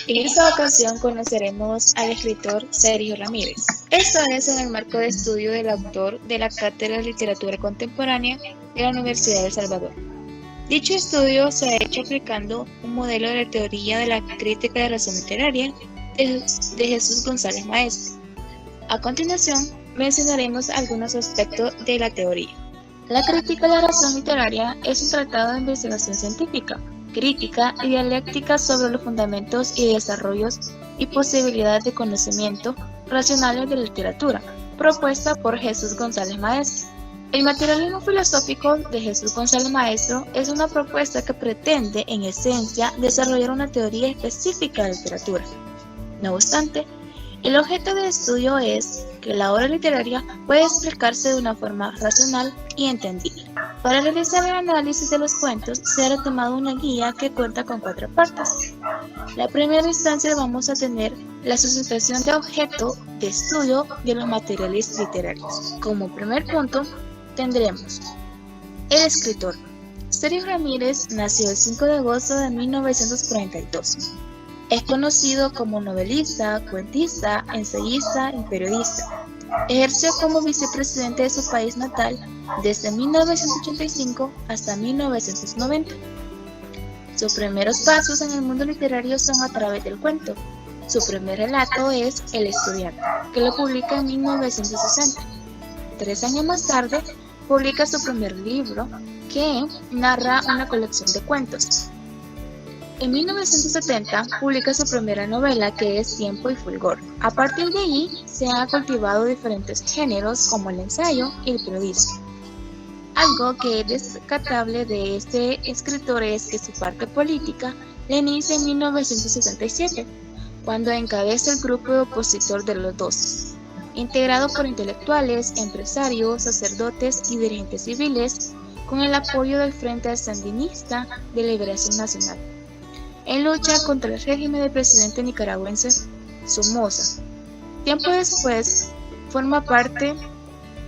En esta ocasión conoceremos al escritor Sergio Ramírez. Esto es en el marco de estudio del autor de la Cátedra de Literatura Contemporánea de la Universidad de El Salvador. Dicho estudio se ha hecho aplicando un modelo de la teoría de la crítica de razón literaria de Jesús González Maeztu. A continuación, mencionaremos algunos aspectos de la teoría. La crítica de la razón literaria es un tratado de investigación científica, crítica y dialéctica sobre los fundamentos y desarrollos y posibilidades de conocimiento racionales de la literatura, propuesta por Jesús González Maeztu. El materialismo filosófico de Jesús González Maeztu es una propuesta que pretende, en esencia, desarrollar una teoría específica de literatura. No obstante, el objeto de estudio es que la obra literaria puede explicarse de una forma racional y entendible. Para realizar el análisis de los cuentos, se ha retomado una guía que cuenta con 4 partes. La primera instancia vamos a tener la suscitación de objeto de estudio de los materiales literarios. Como primer punto, tendremos el escritor. Sergio Ramírez nació el 5 de agosto de 1942. Es conocido como novelista, cuentista, ensayista y periodista. Ejerció como vicepresidente de su país natal desde 1985 hasta 1990. Sus primeros pasos en el mundo literario son a través del cuento. Su primer relato es El estudiante, que lo publica en 1960. 3 años más tarde, publica su primer libro, que narra una colección de cuentos. En 1970 publica su primera novela, que es Tiempo y Fulgor. A partir de allí se han cultivado diferentes géneros como el ensayo y el periodismo. Algo que es destacable de este escritor es que su parte política la inicia en 1977, cuando encabeza el grupo opositor de los 12, integrado por intelectuales, empresarios, sacerdotes y dirigentes civiles, con el apoyo del Frente Sandinista de Liberación Nacional, en lucha contra el régimen del presidente nicaragüense Somoza. Tiempo después, forma parte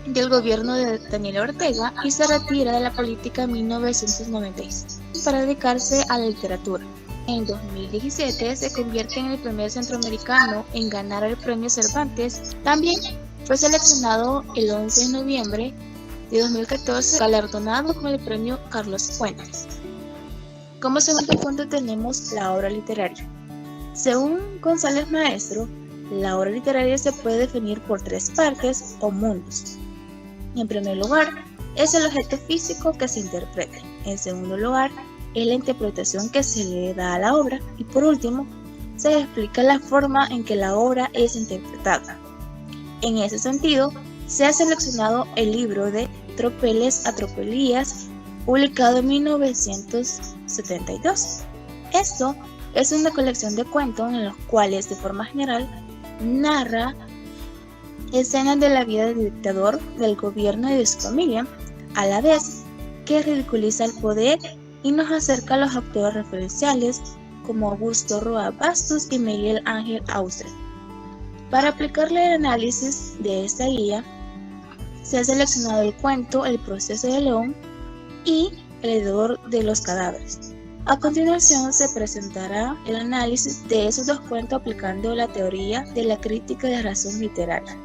del gobierno de Daniel Ortega y se retira de la política en 1996 para dedicarse a la literatura. En 2017 se convierte en el primer centroamericano en ganar el premio Cervantes. También fue seleccionado el 11 de noviembre de 2014, galardonado con el premio Carlos Fuentes. Como segundo punto tenemos la obra literaria. Según González Maeztu, la obra literaria se puede definir por 3 partes o mundos. En primer lugar, es el objeto físico que se interpreta. En segundo lugar, es la interpretación que se le da a la obra. Y por último, se explica la forma en que la obra es interpretada. En ese sentido, se ha seleccionado el libro de Tropeles a Tropelías, publicado en 1972. Esto es una colección de cuentos en los cuales, de forma general, narra escenas de la vida del dictador, del gobierno y de su familia, a la vez que ridiculiza el poder y nos acerca a los autores referenciales como Augusto Roa Bastos y Miguel Ángel Austre. Para aplicarle el análisis de esta guía, se ha seleccionado el cuento El proceso de León y El hedor de los cadáveres. A continuación se presentará el análisis de esos 2 cuentos aplicando la teoría de la crítica de razón literaria.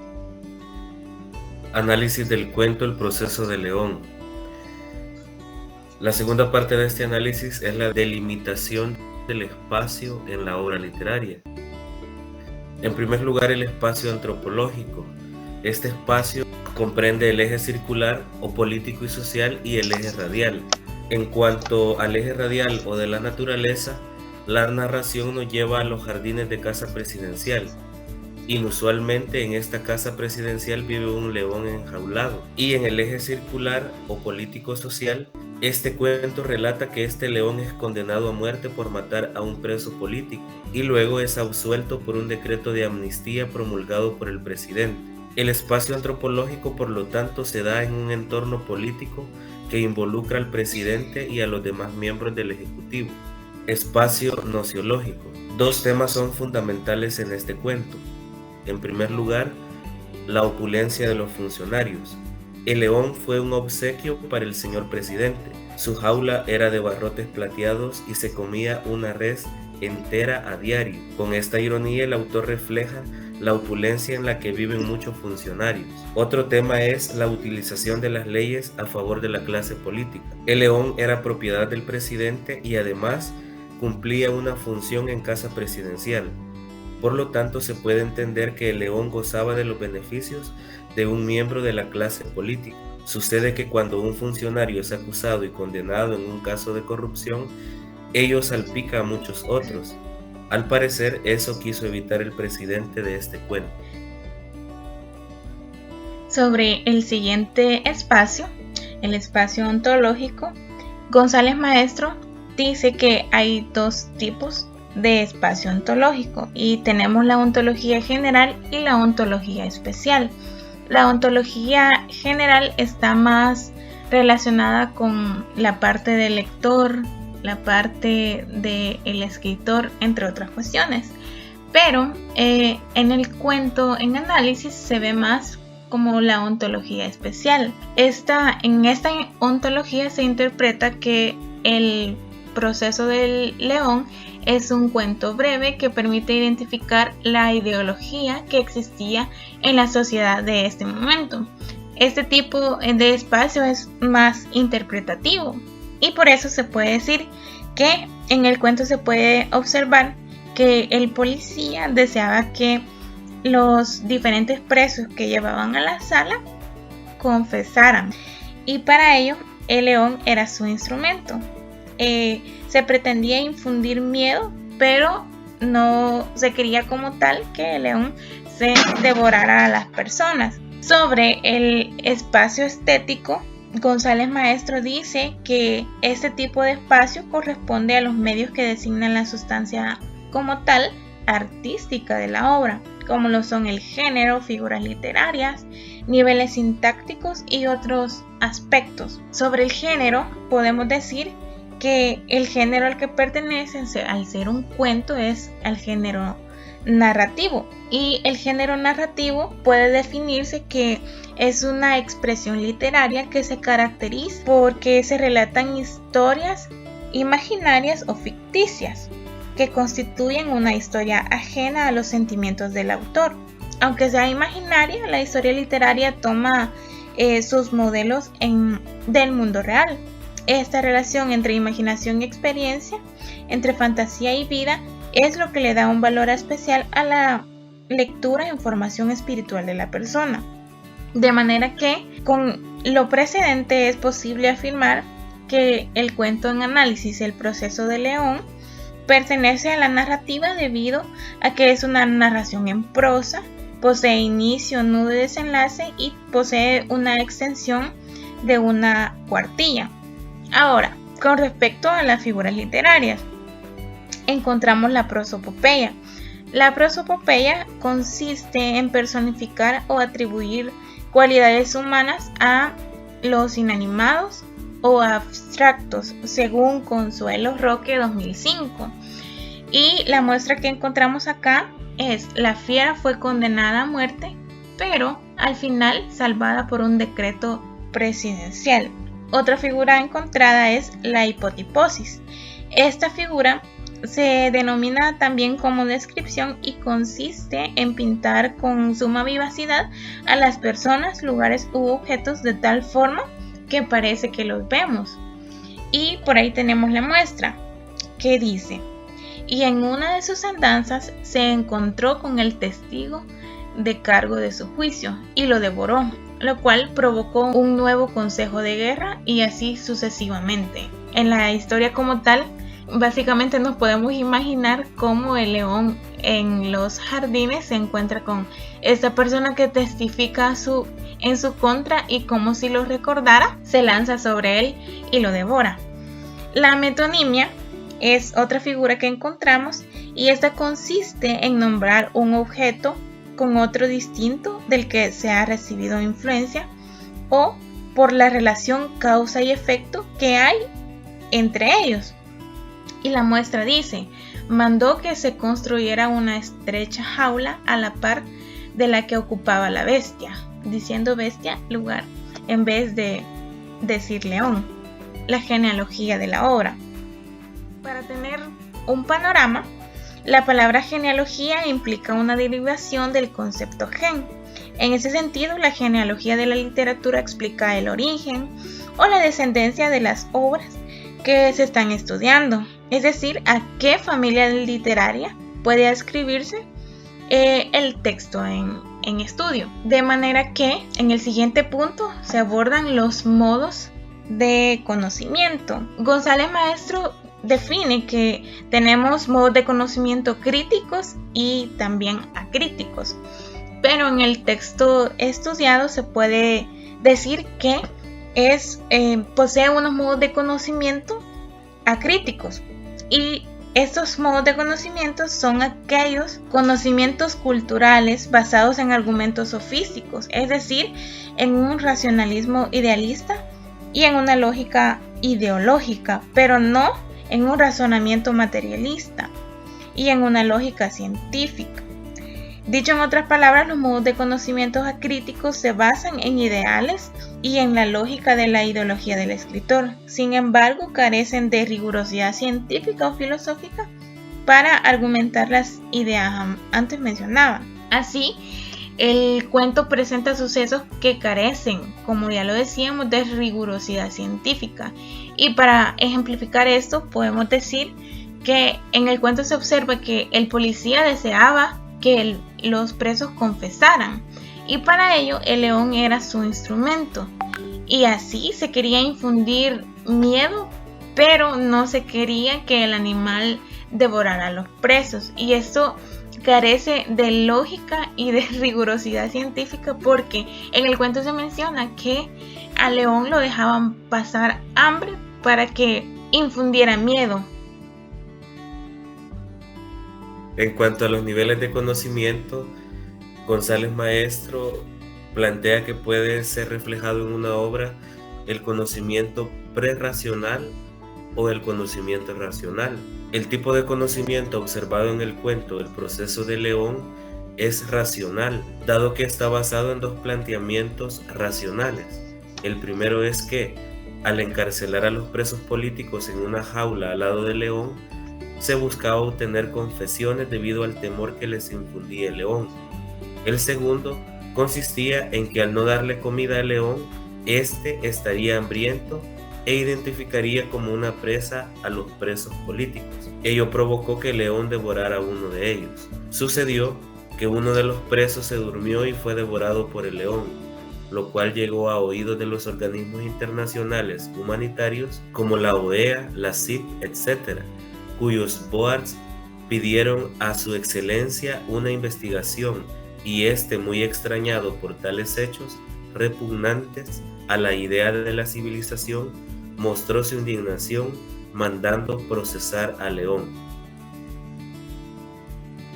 Análisis del cuento El proceso de León. La segunda parte de este análisis es la delimitación del espacio en la obra literaria. En primer lugar, el espacio antropológico. Este espacio comprende el eje circular o político y social y el eje radial. En cuanto al eje radial o de la naturaleza, la narración nos lleva a los jardines de casa presidencial. Inusualmente en esta casa presidencial vive un león enjaulado. Y en el eje circular o político social, este cuento relata que este león es condenado a muerte por matar a un preso político y luego es absuelto por un decreto de amnistía promulgado por el presidente. El espacio antropológico, por lo tanto, se da en un entorno político que involucra al presidente y a los demás miembros del Ejecutivo. Espacio nociológico. 2 temas son fundamentales en este cuento. En primer lugar, la opulencia de los funcionarios. El león fue un obsequio para el señor presidente. Su jaula era de barrotes plateados y se comía una res entera a diario. Con esta ironía el autor refleja la opulencia en la que viven muchos funcionarios. Otro tema es la utilización de las leyes a favor de la clase política. El león era propiedad del presidente y además cumplía una función en casa presidencial. Por lo tanto, se puede entender que el león gozaba de los beneficios de un miembro de la clase política. Sucede que cuando un funcionario es acusado y condenado en un caso de corrupción, ello salpica a muchos otros. Al parecer, eso quiso evitar el presidente de este cuento. Sobre el siguiente espacio, el espacio ontológico, González Maestro dice que hay dos tipos de espacio ontológico y tenemos la ontología general y la ontología especial. La ontología general está más relacionada con la parte del lector, la parte del escritor, entre otras cuestiones. Pero en el cuento en análisis se ve más como la ontología especial. En esta ontología se interpreta que el proceso del león es un cuento breve que permite identificar la ideología que existía en la sociedad de este momento. Este tipo de espacio es más interpretativo y por eso se puede decir que en el cuento se puede observar que el policía deseaba que los diferentes presos que llevaban a la sala confesaran y para ello el león era su instrumento. Se pretendía infundir miedo, pero no se quería como tal que el león se devorara a las personas. Sobre el espacio estético, González Maestro dice que este tipo de espacio corresponde a los medios que designan la sustancia como tal artística de la obra, como lo son el género, figuras literarias, niveles sintácticos y otros aspectos. Sobre el género, podemos decir que el género al que pertenece, al ser un cuento, es al género narrativo. Y el género narrativo puede definirse que es una expresión literaria que se caracteriza porque se relatan historias imaginarias o ficticias que constituyen una historia ajena a los sentimientos del autor. Aunque sea imaginaria, la historia literaria toma sus modelos del mundo real. Esta relación entre imaginación y experiencia, entre fantasía y vida, es lo que le da un valor especial a la lectura en formación espiritual de la persona. De manera que, con lo precedente, es posible afirmar que el cuento en análisis, el proceso de León, pertenece a la narrativa debido a que es una narración en prosa, posee inicio, nudo y desenlace y posee una extensión de una cuartilla. Ahora, con respecto a las figuras literarias, encontramos la prosopopeya. La prosopopeya consiste en personificar o atribuir cualidades humanas a los inanimados o abstractos, según Consuelo Roque 2005. Y la muestra que encontramos acá es: la fiera fue condenada a muerte, pero al final salvada por un decreto presidencial. Otra figura encontrada es la hipotiposis. Esta figura se denomina también como descripción y consiste en pintar con suma vivacidad a las personas, lugares u objetos de tal forma que parece que los vemos. Y por ahí tenemos la muestra que dice: y en una de sus andanzas se encontró con el testigo de cargo de su juicio y lo devoró, lo cual provocó un nuevo consejo de guerra y así sucesivamente. En la historia como tal, básicamente nos podemos imaginar cómo el león en los jardines se encuentra con esta persona que testifica en su contra y, como si lo recordara, se lanza sobre él y lo devora. La metonimia es otra figura que encontramos y esta consiste en nombrar un objeto con otro distinto del que se ha recibido influencia o por la relación causa y efecto que hay entre ellos. Y la muestra dice: mandó que se construyera una estrecha jaula a la par de la que ocupaba la bestia, diciendo bestia lugar en vez de decir león. La genealogía de la obra. Para tener un panorama, la palabra genealogía implica una derivación del concepto gen. En ese sentido, la genealogía de la literatura explica el origen o la descendencia de las obras que se están estudiando, es decir, a qué familia literaria puede ascribirse el texto en estudio. De manera que en el siguiente punto se abordan los modos de conocimiento. González Maestro define que tenemos modos de conocimiento críticos y también acríticos, pero en el texto estudiado se puede decir que posee unos modos de conocimiento acríticos, y estos modos de conocimiento son aquellos conocimientos culturales basados en argumentos sofísticos, es decir, en un racionalismo idealista y en una lógica ideológica, pero no en un razonamiento materialista y en una lógica científica. Dicho en otras palabras, los modos de conocimientos acríticos se basan en ideales y en la lógica de la ideología del escritor. Sin embargo, carecen de rigurosidad científica o filosófica para argumentar las ideas antes mencionadas. Así, el cuento presenta sucesos que carecen, como ya lo decíamos, de rigurosidad científica. Y para ejemplificar esto, podemos decir que en el cuento se observa que el policía deseaba que los presos confesaran, y para ello el león era su instrumento. Y así se quería infundir miedo, pero no se quería que el animal devorara a los presos. Y esto carece de lógica y de rigurosidad científica, porque en el cuento se menciona que al león lo dejaban pasar hambre para que infundiera miedo. En cuanto a los niveles de conocimiento, González Maestro plantea que puede ser reflejado en una obra el conocimiento prerracional o el conocimiento racional. El tipo de conocimiento observado en el cuento El proceso de León es racional, dado que está basado en dos planteamientos racionales. El primero es que, al encarcelar a los presos políticos en una jaula al lado del león, se buscaba obtener confesiones debido al temor que les infundía el león. El segundo consistía en que al no darle comida al león, éste estaría hambriento e identificaría como una presa a los presos políticos. Ello provocó que el león devorara a uno de ellos. Sucedió que uno de los presos se durmió y fue devorado por el león, lo cual llegó a oídos de los organismos internacionales humanitarios como la OEA, la CID, etc., cuyos boards pidieron a su excelencia una investigación, y muy extrañado por tales hechos repugnantes a la idea de la civilización, mostró su indignación mandando procesar al león.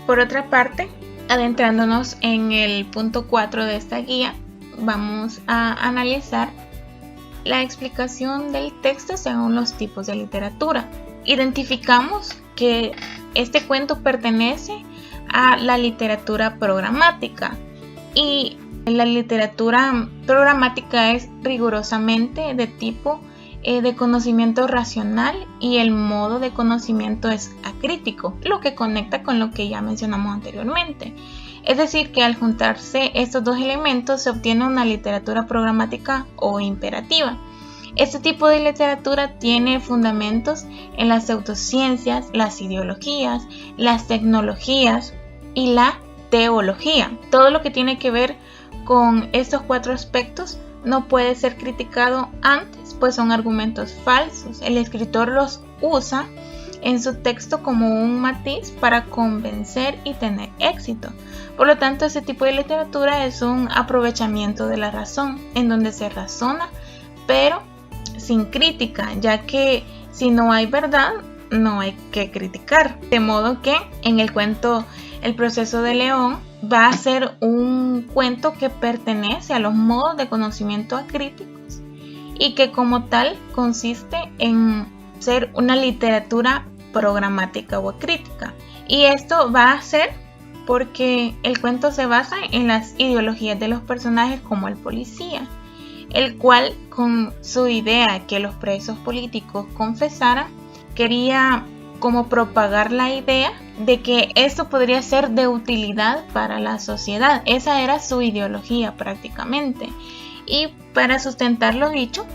Por otra parte, adentrándonos en el punto 4 de esta guía, vamos a analizar la explicación del texto según los tipos de literatura. Identificamos que este cuento pertenece a la literatura programática, y la literatura programática es rigurosamente de tipo de conocimiento racional, y el modo de conocimiento es acrítico, lo que conecta con lo que ya mencionamos anteriormente. Es decir, que al juntarse estos dos elementos se obtiene una literatura programática o imperativa. Este tipo de literatura tiene fundamentos en las pseudociencias, las ideologías, las tecnologías y la teología. Todo lo que tiene que ver con estos cuatro aspectos no puede ser criticado antes, pues son argumentos falsos. El escritor los usa en su texto como un matiz para convencer y tener éxito. Por lo tanto, este tipo de literatura es un aprovechamiento de la razón, en donde se razona, pero sin crítica, ya que si no hay verdad, no hay que criticar. De modo que en el cuento El proceso de León va a ser un cuento que pertenece a los modos de conocimiento acríticos, y que como tal consiste en ser una literatura programática o acrítica. Y esto va a ser porque el cuento se basa en las ideologías de los personajes, como el policía, el cual, con su idea que los presos políticos confesaran, quería como propagar la idea de que esto podría ser de utilidad para la sociedad. Esa era su ideología prácticamente. Y para sustentar lo dicho,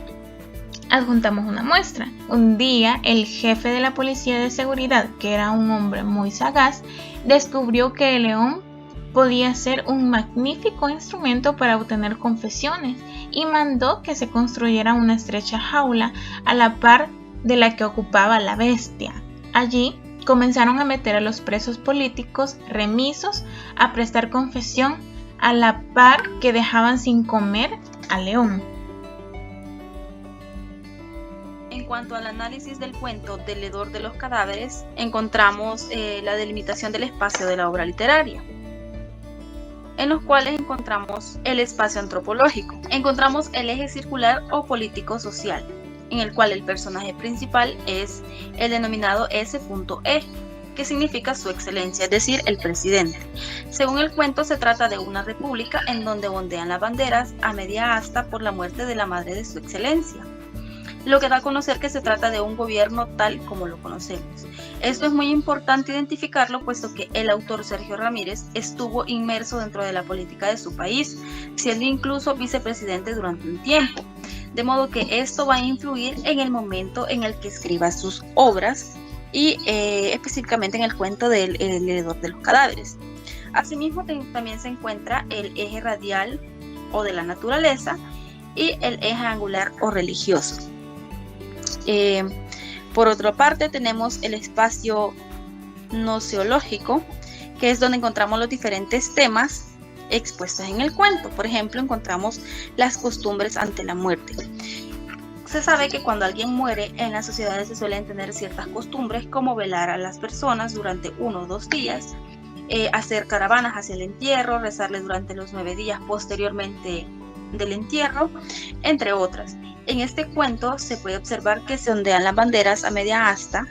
adjuntamos una muestra. Un día, el jefe de la policía de seguridad, que era un hombre muy sagaz, descubrió que el león podía ser un magnífico instrumento para obtener confesiones y mandó que se construyera una estrecha jaula a la par de la que ocupaba la bestia. Allí comenzaron a meter a los presos políticos remisos a prestar confesión a la par que dejaban sin comer al león. En cuanto al análisis del cuento del hedor de los cadáveres, encontramos la delimitación del espacio de la obra literaria, en los cuales encontramos el espacio antropológico. Encontramos el eje circular o político-social, en el cual el personaje principal es el denominado S.E, que significa su excelencia, es decir, el presidente. Según el cuento, se trata de una república en donde ondean las banderas a media asta por la muerte de la madre de su excelencia, lo que da a conocer que se trata de un gobierno tal como lo conocemos. Esto es muy importante identificarlo, puesto que el autor Sergio Ramírez estuvo inmerso dentro de la política de su país, siendo incluso vicepresidente durante un tiempo, de modo que esto va a influir en el momento en el que escriba sus obras y específicamente en el cuento del hedor de los cadáveres. Asimismo, también se encuentra el eje radial o de la naturaleza y el eje angular o religioso. Por otra parte, tenemos el espacio noceológico, que es donde encontramos los diferentes temas expuestos en el cuento. Por ejemplo, encontramos las costumbres ante la muerte. Se sabe que cuando alguien muere, en las sociedades se suelen tener ciertas costumbres, como velar a las personas durante 1 o 2 días, hacer caravanas hacia el entierro, rezarles durante los 9 días posteriormente del entierro, entre otras. En este cuento se puede observar que se ondean las banderas a media asta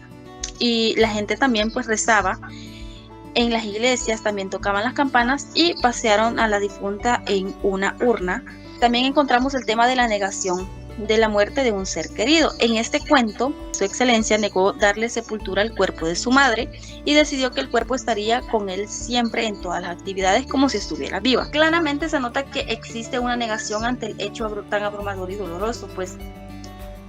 y la gente también pues rezaba en las iglesias, también tocaban las campanas y pasearon a la difunta en una urna. También encontramos el tema de la negación de la muerte de un ser querido. En este cuento, su excelencia negó darle sepultura al cuerpo de su madre y decidió que el cuerpo estaría con él siempre en todas las actividades como si estuviera viva. Claramente se nota que existe una negación ante el hecho tan abrumador y doloroso, pues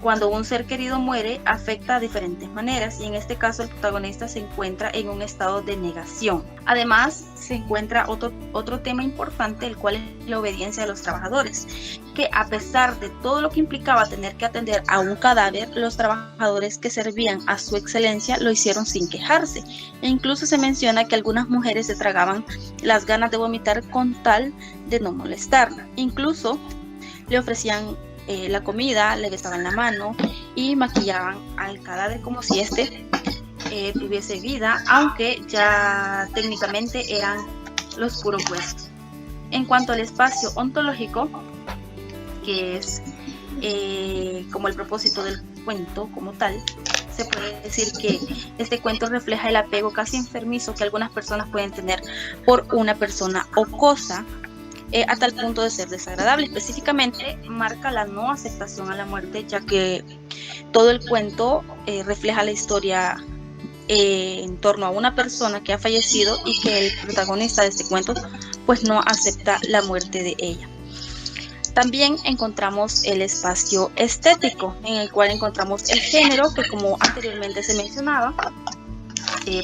cuando un ser querido muere afecta de diferentes maneras y en este caso el protagonista se encuentra en un estado de negación. Además se encuentra otro tema importante, el cual es la obediencia de los trabajadores, que a pesar de todo lo que implicaba tener que atender a un cadáver, los trabajadores que servían a su excelencia lo hicieron sin quejarse, e incluso se menciona que algunas mujeres se tragaban las ganas de vomitar con tal de no molestarla. Incluso le ofrecían la comida, le besaban la mano y maquillaban al cadáver como si éste tuviese vida, aunque ya técnicamente eran los puros huesos. En cuanto al espacio ontológico, que es como el propósito del cuento como tal, se puede decir que este cuento refleja el apego casi enfermizo que algunas personas pueden tener por una persona o cosa, a tal punto de ser desagradable. Específicamente marca la no aceptación a la muerte, ya que todo el cuento refleja la historia en torno a una persona que ha fallecido y que el protagonista de este cuento pues no acepta la muerte de ella. También encontramos el espacio estético, en el cual encontramos el género que, como anteriormente se mencionaba,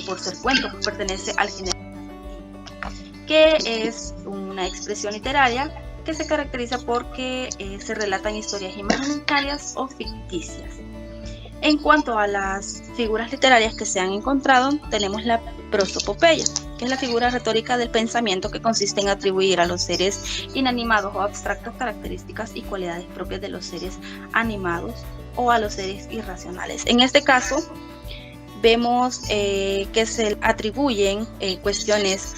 por ser cuento, pertenece al género, que es una expresión literaria que se caracteriza porque se relatan historias imaginarias o ficticias. En cuanto a las figuras literarias que se han encontrado, tenemos la prosopopeya, que es la figura retórica del pensamiento que consiste en atribuir a los seres inanimados o abstractos características y cualidades propias de los seres animados o a los seres irracionales. En este caso, vemos que se atribuyen cuestiones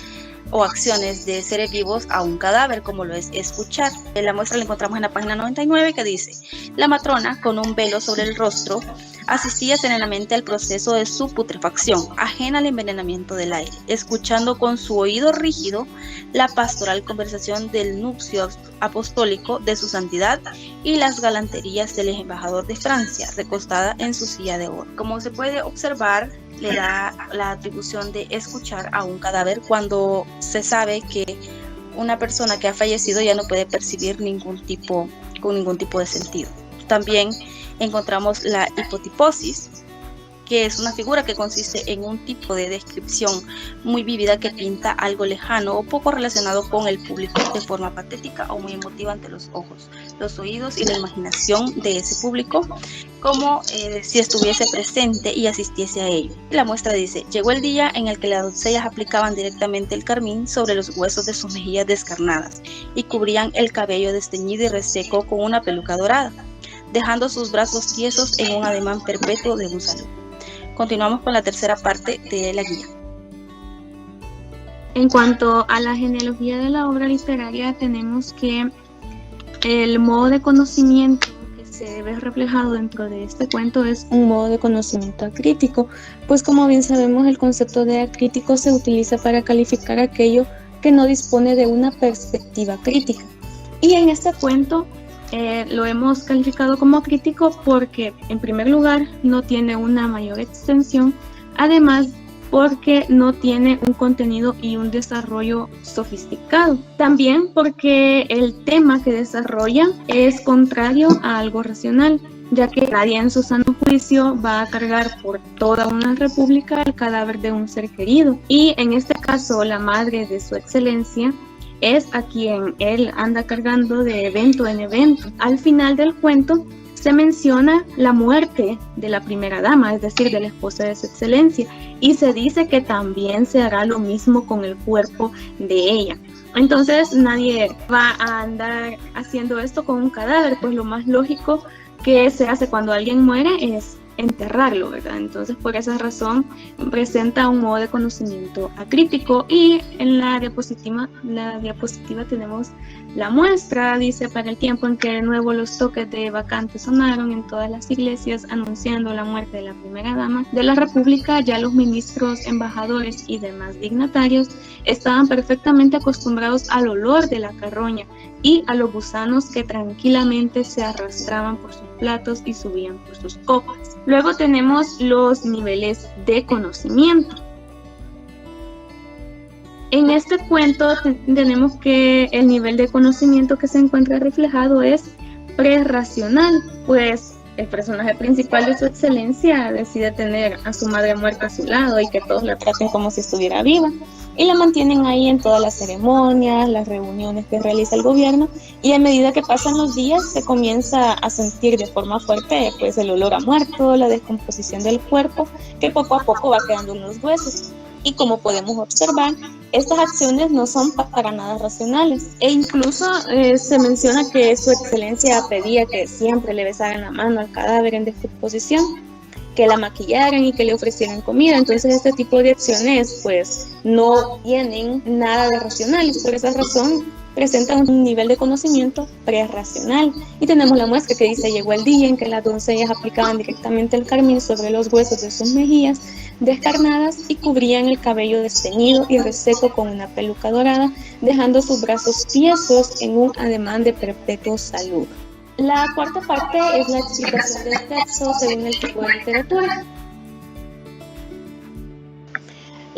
o acciones de seres vivos a un cadáver, como lo es escuchar. La muestra la encontramos en la página 99, que dice: la matrona, con un velo sobre el rostro, asistía serenamente al proceso de su putrefacción, ajena al envenenamiento del aire, escuchando con su oído rígido la pastoral conversación del nuncio apostólico de su santidad y las galanterías del embajador de Francia, recostada en su silla de oro. Como se puede observar, le da la atribución de escuchar a un cadáver cuando se sabe que una persona que ha fallecido ya no puede percibir ningún tipo de sentido. También encontramos la hipotiposis, que es una figura que consiste en un tipo de descripción muy vívida que pinta algo lejano o poco relacionado con el público de forma patética o muy emotiva ante los ojos, los oídos y la imaginación de ese público, como si estuviese presente y asistiese a ello. La muestra dice: llegó el día en el que las doncellas aplicaban directamente el carmín sobre los huesos de sus mejillas descarnadas y cubrían el cabello desteñido y reseco con una peluca dorada, dejando sus brazos tiesos en un ademán perpetuo de un saludo. Continuamos con la tercera parte de la guía. En cuanto a la genealogía de la obra literaria, tenemos que el modo de conocimiento que se ve reflejado dentro de este cuento es un modo de conocimiento acrítico, pues como bien sabemos, el concepto de acrítico se utiliza para calificar aquello que no dispone de una perspectiva crítica. Y en este cuento lo hemos calificado como crítico porque, en primer lugar, no tiene una mayor extensión, además porque no tiene un contenido y un desarrollo sofisticado. También porque el tema que desarrolla es contrario a algo racional, ya que nadie en su sano juicio va a cargar por toda una república el cadáver de un ser querido. Y en este caso, la madre de su excelencia es a quien él anda cargando de evento en evento. Al final del cuento se menciona la muerte de la primera dama, es decir, de la esposa de su excelencia, y se dice que también se hará lo mismo con el cuerpo de ella. Entonces nadie va a andar haciendo esto con un cadáver, pues lo más lógico que se hace cuando alguien muere es enterrarlo, ¿verdad? Entonces, por esa razón presenta un modo de conocimiento acrítico. Y en la diapositiva tenemos la muestra. Dice: para el tiempo en que de nuevo los toques de vacante sonaron en todas las iglesias anunciando la muerte de la primera dama de la república, ya los ministros, embajadores y demás dignatarios estaban perfectamente acostumbrados al olor de la carroña y a los gusanos que tranquilamente se arrastraban por sus platos y subían por sus copas. Luego tenemos los niveles de conocimiento. En este cuento tenemos que el nivel de conocimiento que se encuentra reflejado es prerracional, pues el personaje principal de su excelencia decide tener a su madre muerta a su lado y que todos la traten como si estuviera viva, y la mantienen ahí en todas las ceremonias, las reuniones que realiza el gobierno, y a medida que pasan los días se comienza a sentir de forma fuerte pues el olor a muerto, la descomposición del cuerpo, que poco a poco va quedando en los huesos. Y como podemos observar, estas acciones no son para nada racionales. E incluso se menciona que su excelencia pedía que siempre le besaran la mano al cadáver en descomposición, que la maquillaran y que le ofrecieran comida. Entonces este tipo de acciones pues no tienen nada de racionales. Por esa razón presentan un nivel de conocimiento prerracional. Y tenemos la muestra que dice: llegó el día en que las doncellas aplicaban directamente el carmín sobre los huesos de sus mejillas descarnadas y cubrían el cabello desteñido y reseco con una peluca dorada, dejando sus brazos tiesos en un ademán de perpetuo saludo. La cuarta parte es la explicación del texto según el tipo de literatura.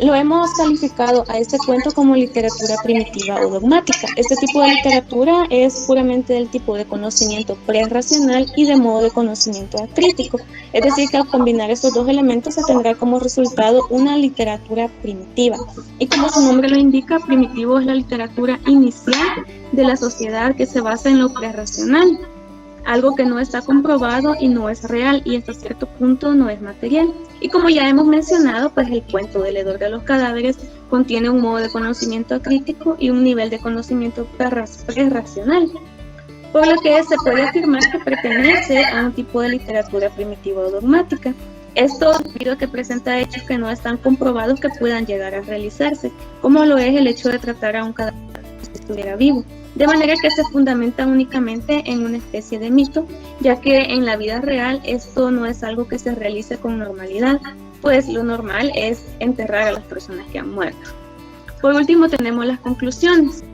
Lo hemos calificado a este cuento como literatura primitiva o dogmática. Este tipo de literatura es puramente del tipo de conocimiento prerracional y de modo de conocimiento acrítico. Es decir, que al combinar estos dos elementos se tendrá como resultado una literatura primitiva. Y como su nombre lo indica, primitivo es la literatura inicial de la sociedad que se basa en lo prerracional, algo que no está comprobado y no es real y hasta cierto punto no es material. Y como ya hemos mencionado, pues el cuento del hedor de los cadáveres contiene un modo de conocimiento acrítico y un nivel de conocimiento prerracional, por lo que se puede afirmar que pertenece a un tipo de literatura primitiva o dogmática. Esto debido a que presenta hechos que no están comprobados que puedan llegar a realizarse, como lo es el hecho de tratar a un cadáver como si estuviera vivo. de manera que se fundamenta únicamente en una especie de mito, ya que en la vida real esto no es algo que se realice con normalidad, pues lo normal es enterrar a las personas que han muerto. Por último tenemos las conclusiones.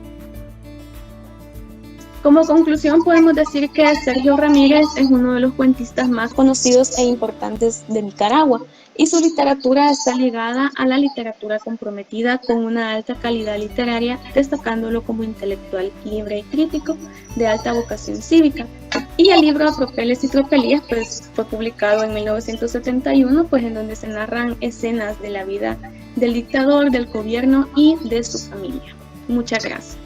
Como conclusión podemos decir que Sergio Ramírez es uno de los cuentistas más conocidos e importantes de Nicaragua y su literatura está ligada a la literatura comprometida con una alta calidad literaria, destacándolo como intelectual libre y crítico de alta vocación cívica. Y el libro Tropeles y Tropelías pues, fue publicado en 1971, pues, en donde se narran escenas de la vida del dictador, del gobierno y de su familia. Muchas gracias.